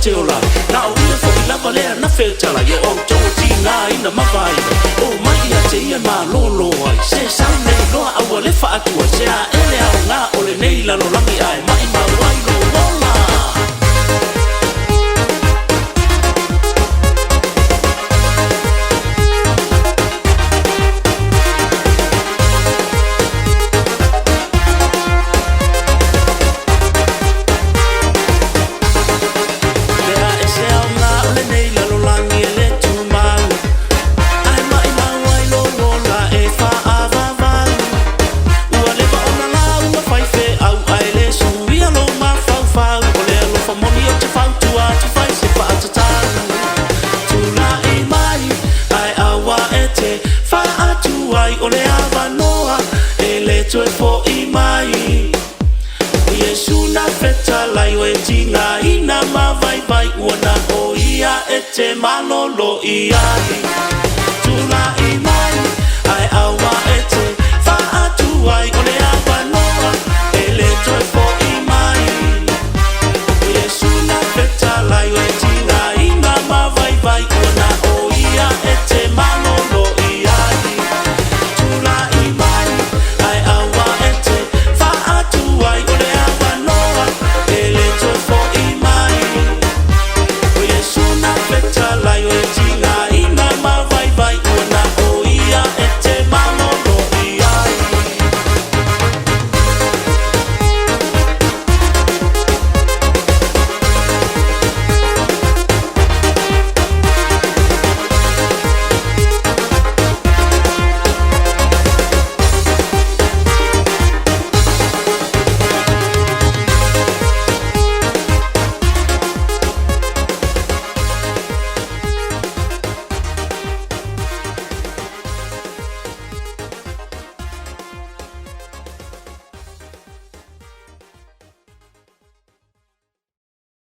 teola na o ia fo lava le na fetala ye o to tina ina mavai o mai ia te ia ma lolo ai se sa nei lo a le fa atu se a ele a nga o le nei la no langi ai mai ma wai lo mola Toi fo I mai Yesu na feta lai we tina ina ma vai vai wana o ia e te malolo I ai Tula I mai ai awa